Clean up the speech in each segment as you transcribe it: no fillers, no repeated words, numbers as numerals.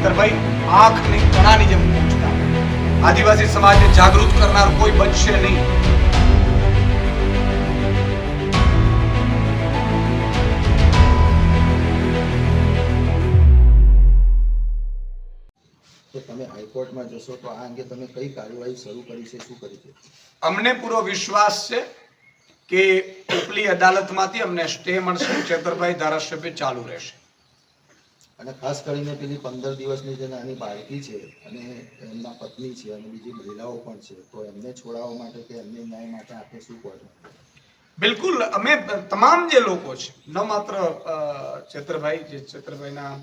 ચેતરભાઈ આંખની કણાની જેમ પહોંચતા આદિવાસી સમાજને જાગૃત કરનાર કોઈ બચશે નહીં. તમે હાઈકોર્ટમાં જશો તો આ અંગે તમે કઈ કાર્યવાહી શરૂ કરી છે, શું કરી છે? અમને પૂરો વિશ્વાસ છે કે ઉપલી અદાલતમાંથી અમને સ્ટે મળશે. ચેતરભાઈ ધારાસભ્ય ચાલુ રહેશે. અને ખાસ કરીને પેલી 15 દિવસની જે નાની બાળકી છે અને એમના પત્ની છે અને બીજી મહિલાઓ પણ છે, તો એમને છોડાવવા માટે કે એમને ન્યાય માટે આપણે શું કહો છો? બિલકુલ, અમે તમામ જે લોકો છે, ન માત્ર ચેતરભાઈના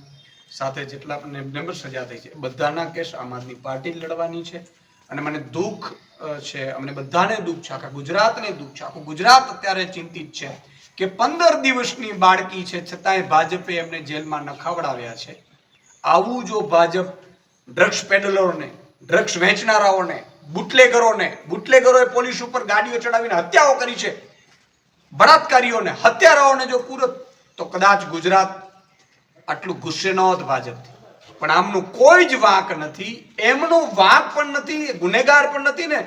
સાથે જેટલા મેમ્બર સજા થઈ છે બધાના કેસ આમ આદમી પાર્ટી લડવાની છે. અને મને દુઃખ છે, અમને બધાને દુઃખ છે, આખા ગુજરાતને દુઃખ છે. આખું ગુજરાત અત્યારે ચિંતિત છે કે 15 દિવસની બાળકી છે છતાંય ભાજપે એમને જેલમાં નખાવડાવ્યા છે. આવું જો ભાજપ ડ્રગ્સ પેડલરોને, ડ્રગ્સ વેચનારાઓને, બુટલેગરોએ પોલીસ ઉપર ગાડીઓ ચડાવીને હત્યાઓ કરી છે, બળાત્કારીઓને, હત્યારાઓને જો પૂરો તો કદાચ ગુજરાત આટલું ગુસ્સે ન હોત ભાજપથી. પણ આમનું કોઈ જ વાંક નથી, એમનો વાંક પણ નથી, ગુનેગાર પણ નથી ને.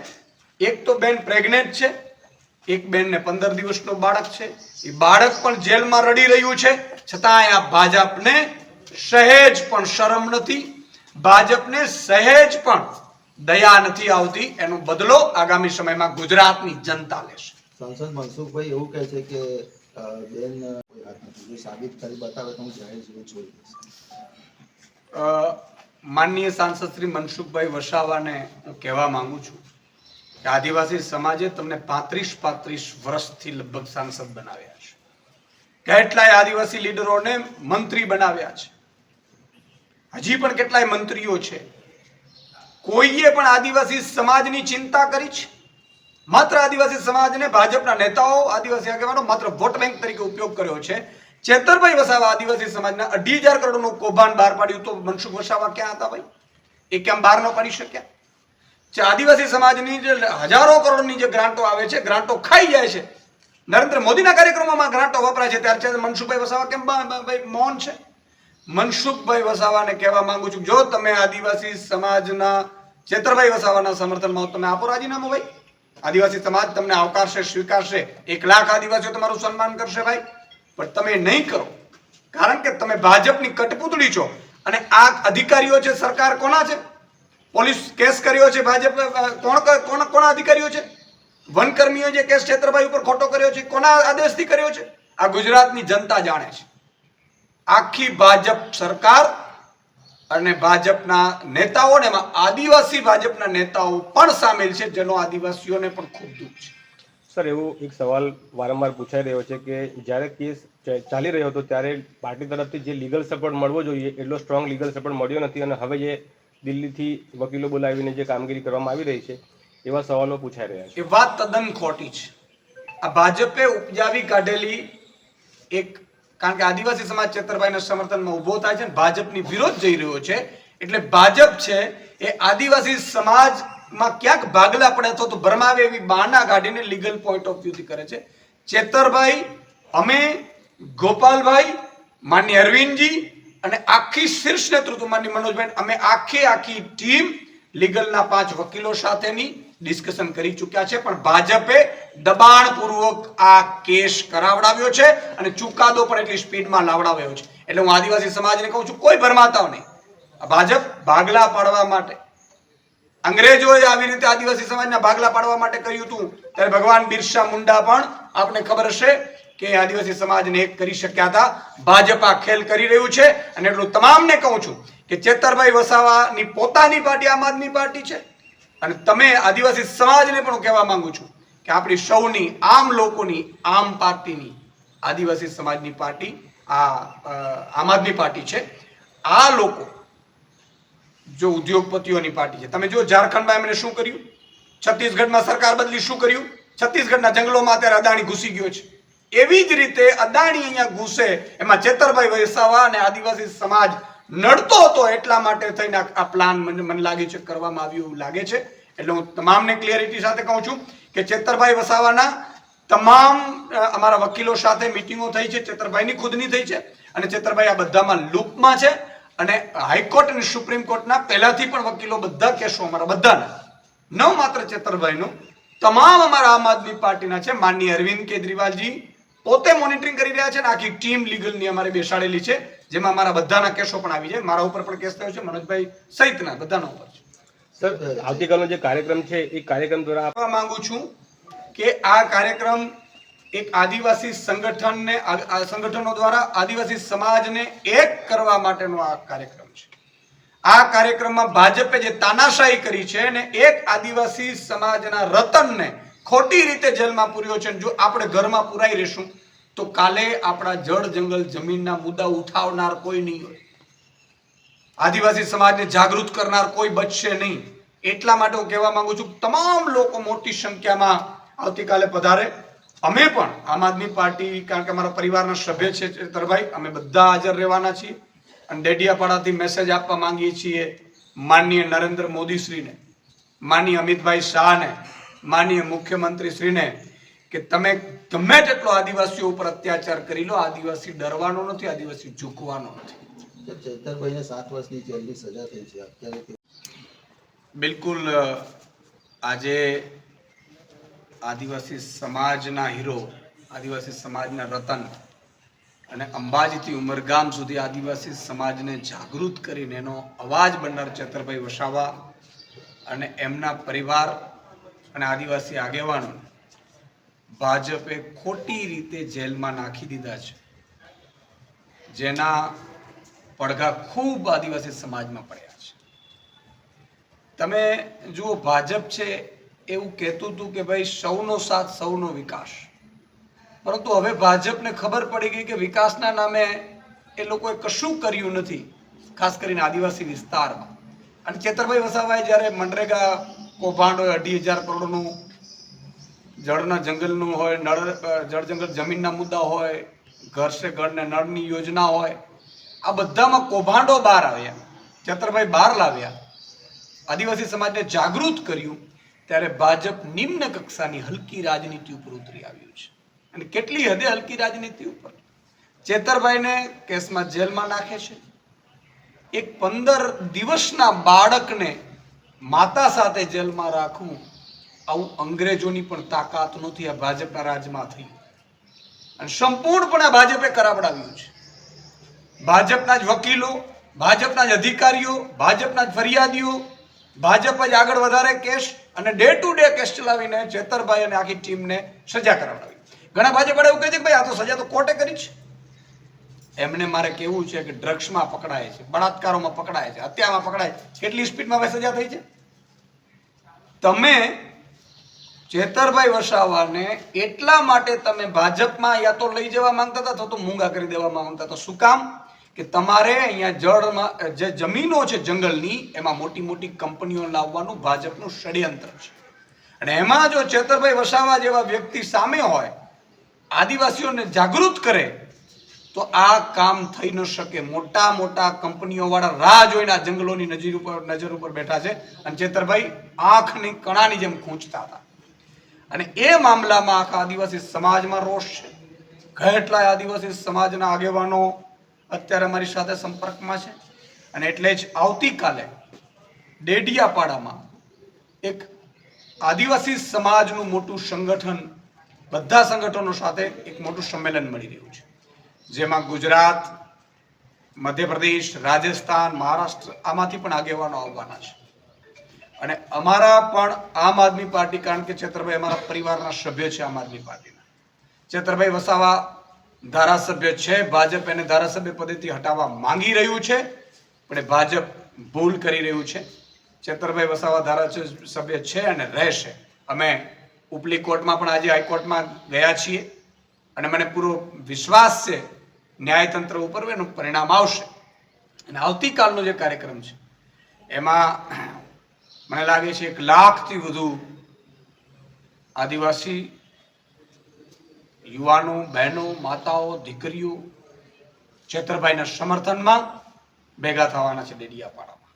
એક તો બેન પ્રેગ્નેન્ટ છે, એક બેનને 15 દિવસનો બાળક છે, એ બાળક પણ જેલમાં રડી રહ્યું છે, છતાંય આ ભાજપને સહેજ પણ શરમ નથી, ભાજપને સહેજ પણ દયા નથી આવતી. એનો બદલો આગામી સમયમાં ગુજરાતની જનતા લેશે. સાંસદ મનસુખભાઈ એવું કહે છે કે બેન સાબિત કરી બતાવે તો હું જાહેર જીવન છોડી દઈશ. માનનીય સાંસદ શ્રી મનસુખભાઈ વસાવાને હું કહેવા માંગુ છું કે આદિવાસી સમાજે તમને 35 વર્ષથી લગભગ સાંસદ બનાવ્યા છે, કેટલાય આદિવાસી લીડરોને મંત્રી બનાવ્યા છે, હજી પણ કેટલાય મંત્રીઓ છે. કોઈએ પણ આદિવાસી સમાજની ચિંતા કરી છે? માત્ર આદિવાસી સમાજને ભાજપના નેતાઓ, આદિવાસી આગેવાનો માત્ર વોટ બેંક તરીકે ઉપયોગ કર્યો છે. ચેતરભાઈ વસાવા આદિવાસી સમાજના 2,500 કરોડનું કૌભાંડ બહાર પાડ્યું તો મનસુખ વસાવા ક્યાં હતા ભાઈ? એ કેમ બહાર ન પાડી શક્યા? આદિવાસી સમાજની જે હજારો કરોડની જે ગ્રાન્ટો આવે છે, ગ્રાન્ટો ખાઈ જાય છે. નરેન્દ્ર મોદીના કાર્યક્રમોમાં ગ્રાન્ટો વપરાય છે, ત્યારે મનસુખભાઈ વસાવા કેમ મૌન છે? મનસુખભાઈ વસાવાને કહેવા માંગુ છું, જો તમે આદિવાસી સમાજના ચેતરભાઈ વસાવાના સમર્થનમાં તમે આપો રાજીનામું ભાઈ. આદિવાસી સમાજ તમને આવકારશે, સ્વીકારશે, 1 લાખ આદિવાસીઓ તમારું સન્માન કરશે ભાઈ. પણ તમે નહીં કરો, કારણ કે તમે ભાજપની કઠપૂતળી છો. અને આ અધિકારીઓ છે, સરકાર કોના છે? પોલીસ કેસ કર્યો છે ભાજપ, કોના અધિકારીઓ છે? વનકર્મીઓ જે કેસ ચેતરભાઈ ઉપર ખોટો કર્યો છે, કોના આદેશથી કર્યો છે? આ ગુજરાતની જનતા જાણે છે. આખી ભાજપ સરકાર અને ભાજપના નેતાઓ, ને એમાં આદિવાસી ભાજપના નેતાઓ પણ સામેલ છે, જેનો આદિવાસીઓને પણ ખૂબ દુઃખ છે. સર, એવો એક સવાલ વારંવાર પૂછાઈ રહ્યો છે કે જ્યારે કેસ ચાલી રહ્યો હતો ત્યારે પાર્ટી તરફથી જે લીગલ સપોર્ટ મળવો જોઈએ એટલો સ્ટ્રોંગ લીગલ સપોર્ટ મળ્યો નથી, અને હવે જે દિલ્હીથી વકીલો બોલાવીને જે કામગીરી કરવામાં આવી રહી છે એવા સવાલો પૂછાઈ રહ્યા છે. એ વાત તદ્દન ખોટી છે. આ ભાજપે ઉપજાવી કાઢેલી એક, કારણ કે આદિવાસી સમાજ ચેતરભાઈના સમર્થનમાં ઉભો થાય છે ને ભાજપની વિરોધ જઈ રહ્યો છે, એટલે ભાજપ છે એ આદિવાસી સમાજમાં ક્યાંક ભાગલા પડે અથવા તો ભરમાવે એવી બહાના કાઢીને લીગલ પોઈન્ટ ઓફ વ્યૂથી કરે છે. ચેતરભાઈ, અમે, ગોપાલભાઈ, માનની અરવિંદજી અને આખી શીર્ષ નેતૃત્વ માનની મનોજભાઈ, અમે આખી ટીમ લીગલના 5 વકીલો સાથેની ડિસ્કશન કરી ચૂક્યા છે. પણ ભાજપે દબાણપૂર્વક આ કેસ કરાવડાવ્યો છે અને ચુકાદો પણ એટલી સ્પીડમાં લાવડાવ્યો છે. એટલે હું આદિવાસી સમાજને કહું છું, કોઈ ભરમાતાઓ નહીં. ભાજપ ભાગલા પાડવા માટે, અંગ્રેજોએ આવી રીતે આદિવાસી સમાજના ભાગલા પાડવા માટે કર્યું હતું, ત્યારે ભગવાન બિરસા મુંડા પણ આપને ખબર હશે કે આદિવાસી સમાજને એક કરી શક્યા હતા. ભાજપ આ ખેલ કરી રહ્યું છે. અને એટલું તમામને કહું છું કે ચેતરભાઈ વસાવાની પોતાની પાર્ટી આમ આદમી પાર્ટી છે, અને તમે આદિવાસી સમાજને પણ કહેવા માંગુ છું કે આપણી સૌની, આમ લોકોની, આમ પાર્ટીની, આદિવાસી સમાજની પાર્ટી આમ આદમી પાર્ટી છે. આ લોકો જો ઉદ્યોગપતિઓની પાર્ટી છે. તમે જો ઝારખંડમાં એમણે શું કર્યું, છત્તીસગઢમાં સરકાર બદલી શું કર્યું, છત્તીસગઢના જંગલોમાં અત્યારે અદાણી ઘૂસી ગયો છે. એવી જ રીતે અદાણી અહીંયા ઘૂસે, એમાં ચેતરભાઈ વસાવા અને આદિવાસી સમાજ નડતો હતો, એટલા માટે થઈને આ પ્લાન મને લાગે છે કરવામાં આવ્યું એવું લાગે છે. એટલે હું તમામને ક્લિયરિટી સાથે કહું છું કે ચેતરભાઈ વસાવાના તમામ અમારા વકીલો સાથે મીટિંગો થઈ છે, ચેતરભાઈની ખુદની થઈ છે, અને ચેતરભાઈ આ બધામાં લૂપમાં છે. અને હાઈકોર્ટ અને સુપ્રીમ કોર્ટના પહેલાથી પણ વકીલો બધા કેસો અમારા બધાના, ન માત્ર ચેતરભાઈનો, તમામ અમારા આમ આદમી પાર્ટીના છે. માનનીય અરવિંદ કેજરીવાલજી પોતે મોનિટરિંગ કરી રહ્યા છે અને આખી ટીમ લીગલની અમારે બેસાડેલી છે, જેમાં અમારા બધાના કેસો પણ આવી જાય. મારા ઉપર પણ કેસ થયો છે, મનોજભાઈ સહિતના બધાના ઉપર છે. સર, આવતીકાલનો જે કાર્યક્રમ છે એ કાર્યક્રમ દ્વારા કહેવા માંગુ છું કે આ કાર્યક્રમ એક આદિવાસી સંગઠનો દ્વારા આદિવાસી સમાજને એક કરવા માટેનો આ કાર્યક્રમ છે. આ કાર્યક્રમમાં ભાજપે જે તાનાશાહી કરી છે અને એક આદિવાસી સમાજના રતનને ખોટી રીતે જેલમાં પૂર્યો છે. જો આપણે ઘરમાં પુરાઈ રહેશું તો કાલે આપણા જળ જંગલ જમીનના મુદ્દા ઉઠાવનાર કોઈ નહીં હોય, આદિવાસી સમાજને જાગૃત કરનાર કોઈ બચશે નહીં. એટલા માટે હું કહેવા માંગુ છું તમામ લોકો મોટી સંખ્યામાં આવતીકાલે પધારે. અમે પણ આમ આદમી પાર્ટી, કારણ કે અમારા પરિવારના સભ્ય છે ચેતરભાઈ, અમે બધા હાજર રહેવાના છીએ અને ડેડિયાપાડાથી મેસેજ આપવા માંગીએ છીએ માનનીય નરેન્દ્ર મોદી શ્રીને, માનનીય અમિતભાઈ શાહને, માનનીય મુખ્યમંત્રી શ્રીને કે તમે ગમે તેટલો આદિવાસીઓ ઉપર અત્યાચાર કરી લો, આદિવાસી ડરવાનો નથી, આદિવાસી ઝૂકવાનો નથી. ચેતરભાઈને 7 વર્ષની જેલની સજા થઈ છે અત્યારે. બિલકુલ, આજે આદિવાસી સમાજના હીરો, આદિવાસી સમાજના રતન અને અંબાજીથી ઉમરગામ સુધી આદિવાસી સમાજને જાગૃત કરીને એનો અવાજ બનનાર ચેતરભાઈ વસાવા અને એમના પરિવાર અને આદિવાસી આગેવાનો ભાજપે ખોટી રીતે જેલમાં નાખી દીધા છે, જેના પડઘા ખૂબ આદિવાસી સમાજમાં પડ્યા છે. તમે જુઓ, ભાજપ છે એવું કહેતું હતું કે ભાઈ સૌનો સાથ સૌનો વિકાસ, પરંતુ હવે ભાજપને ખબર પડી ગઈ કે વિકાસના નામે એ લોકોએ કશું કર્યું નથી, ખાસ કરીને આદિવાસી વિસ્તારમાં. અને ચેતરભાઈ વસાવાએ જ્યારે મનરેગા કૌભાંડ હોય, 2,500 કરોડનું જળના જંગલનું હોય, જળ જંગલ જમીનના મુદ્દા હોય, ઘર સે ઘર ને નળની યોજના હોય, આ બધામાં કૌભાંડો બહાર આવ્યા, ચેતરભાઈ બહાર લાવ્યા, આદિવાસી સમાજને જાગૃત કર્યું, ત્યારે ભાજપ નિમ્ન કક્ષાની હલકી રાજનીતિ ઉપર ઉતરી આવ્યું છે. અને કેટલી હદે હલકી રાજનીતિ ઉપર ચેતરભાઈને કેસમાં જેલમાં નાખે છે. એક 15 દિવસના બાળકને માતા સાથે જેલમાં રાખવું, આવું અંગ્રેજોની પણ તાકાત નથી, આ ભાજપના રાજમાં થઈ. અને સંપૂર્ણપણે ભાજપે કરાવડાવ્યું છે. ભાજપના જ વકીલો, ભાજપના જ અધિકારીઓ, ભાજપના જ ફરિયાદીઓ, ભાજપ જ આગળ વધારે કેસ અને ડે ટુ ડે કેસ ચલાવીને ચેતરભાઈ અને આખી ટીમને સજા કરાવડાવી. ઘણા ભાજપ એવું કહે છે કે ભાઈ આ તો સજા તો કોર્ટે કરી છે. એમને મારે કેવું છે કે ડ્રગ્સમાં પકડાય છે, બળાત્કારોમાં પકડાય છે, હત્યામાં પકડાય છે, કેટલી સ્પીડમાં હવે સજા થઈ છે. તમે ચેતરભાઈ વસાવાને એટલા માટે તમે ભાજપમાં યા તો લઈ જવા માંગતા હતા અથવા તો મૂંગા કરી દેવા માંગતા હતા. શું કામ? કે તમારે અહીંયા જળમાં જે જમીનો છે જંગલની, એમાં મોટી મોટી કંપનીઓ લાવવાનું ભાજપનું ષડયંત્ર છે. અને એમાં જો ચેતરભાઈ વસાવા જેવા વ્યક્તિ સામે હોય, આદિવાસીઓને જાગૃત કરે, તો આ કામ થઈ ન શકે. મોટા મોટા કંપનીઓ વાળા રાહ જોઈને આ જંગલોની નજર ઉપર બેઠા છે અને ચેતરભાઈ આંખની કણાની જેમ ખૂંચતા હતા. અને એ મામલામાં આખા આદિવાસી સમાજમાં રોષ છે. કેટલાય આદિવાસી સમાજના આગેવાનો અત્યારે અમારી સાથે સંપર્કમાં છે. અને એટલે જ આવતીકાલે ડેડિયાપાડામાં એક આદિવાસી સમાજનું મોટું સંગઠન, બધા સંગઠનો સાથે એક મોટું સંમેલન મળી રહ્યું છે, જેમાં ગુજરાત, મધ્યપ્રદેશ, રાજસ્થાન, મહારાષ્ટ્ર, આમાંથી પણ આગેવાનો આવવાના છે. અને અમારા પણ આમ આદમી પાર્ટી, કારણ કે ચેતરભાઈ અમારા પરિવારના સભ્ય છે આમ આદમી પાર્ટીના. ચેતરભાઈ વસાવા ધારાસભ્ય છે, ભાજપ એને ધારાસભ્ય પદેથી હટાવવા માંગી રહ્યું છે, પણ ભાજપ ભૂલ કરી રહ્યું છે. ચેતરભાઈ વસાવા ધારાસભ્ય છે અને રહેશે. અમે ઉપલી કોર્ટમાં પણ આજે હાઈકોર્ટમાં ગયા છીએ અને મને પૂરો વિશ્વાસ છે ન્યાયતંત્ર ઉપર એનું પરિણામ આવશે. અને આવતીકાલનો જે કાર્યક્રમ છે એમાં મને લાગે છે 1 લાખથી વધુ આદિવાસી યુવાનો, બહેનો, માતાઓ, દીકરીઓ ચેતરભાઈના સમર્થનમાં ભેગા થવાના છે ડેડિયાપાડામાં.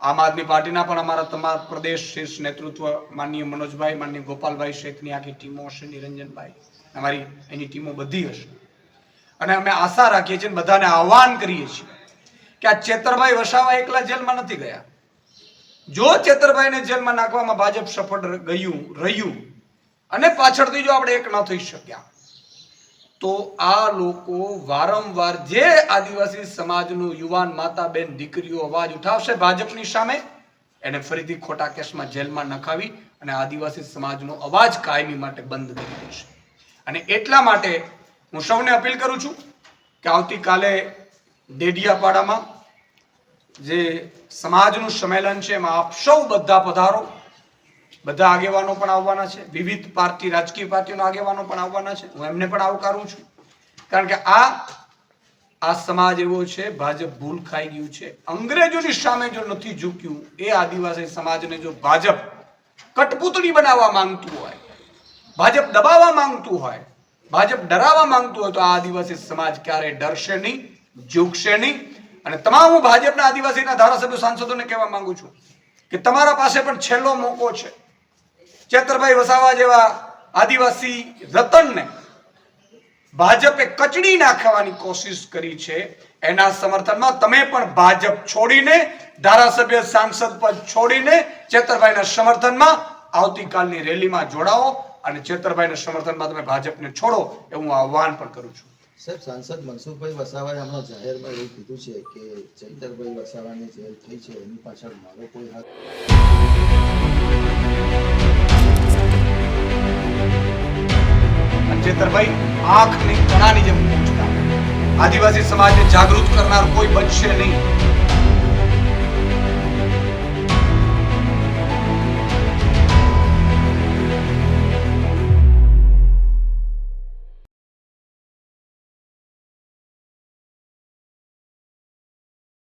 આમ આદમી પાર્ટીના પણ અમારા તમામ પ્રદેશ શીર્ષ નેતૃત્વ, માનનીય મનોજભાઈ, માનનીય ગોપાલભાઈ સહિતની આખી ટીમો હશે, નિરંજનભાઈ, અમારી એની ટીમો બધી હશે. અને અમે આશા રાખીએ છીએ, બધાને આહ્વાન કરીએ છીએ કે આ ચેતરભાઈ વસાવા એકલા જેલમાં નથી ગયા. જો ચેતરભાઈને જેલમાં નાખવામાં ભાજપ સફળ રહ્યું અને પાછળથી જો આપણે એક ન થઈ શક્યા તો આ લોકો વારંવાર જે આદિવાસી સમાજનું યુવાન માતા બેન દીકરીઓ અવાજ ઉઠાવશે ભાજપની સામે, એને ફરીથી ખોટા કેસમાં જેલમાં નખાવી અને આદિવાસી સમાજનો અવાજ કાયમી માટે બંધ કરી દેશે. અને એટલા માટે હું સૌને અપીલ કરું છું કે આવતીકાલે ડેડિયાપાડામાં જે સમાજનું સંમેલન છે એમાં આપ સૌ બધા પધારો. બધા આગેવાનો પણ આવવાના છે, વિવિધ પાર્ટી રાજકીય પાર્ટીઓના આગેવાનો પણ આવવાના છે. હું એમને પણ આવકારું છું, કારણ કે આ સમાજ એવો છે, ભાજપ ભૂલ ખાઈ ગયું છે. અંગ્રેજોની સામે જો નથી ઝૂક્યું એ આદિવાસી સમાજને જો ભાજપ કઠપૂતળી બનાવવા માંગતું હોય, ભાજપ દબાવવા માંગતું હોય, ભાજપ ડરાવવા માંગતું હોય તો આ આદિવાસી સમાજ ક્યારેય ડરશે નહીં, ઝૂકશે નહીં. અને તમામ હું ભાજપના આદિવાસીના ધારાસભ્યો સાંસદોને કહેવા માંગુ છું કે તમારા પાસે પણ છેલ્લો મોકો છે. ચેતરભાઈ વસાવા જેવા આદિવાસી રતનને ભાજપે કચડી નાખવાની કોશિશ કરી છે, એના સમર્થનમાં તમે પણ ભાજપ છોડીને, ધારાસભ્ય સાંસદ પદ છોડીને ચેતરભાઈના સમર્થનમાં આવતીકાલની રેલીમાં જોડાઓ અને ચેતરભાઈના સમર્થનમાં તમે ભાજપને છોડો એવું હું આહ્વાન પણ કરું છું. સાહેબ, સાંસદ મનસુખભાઈ વસાવાએ હમણાં જાહેરમાં એવું કીધું છે કે ચૈતરભાઈ વસાવાની જેલ થઈ છે એની પાછળ મારો કોઈ હાથ. ચેતરભાઈ આંખની કણાની જેમ પૂછતા, આદિવાસી સમાજને જાગૃત કરનાર કોઈ બચશે નહીં.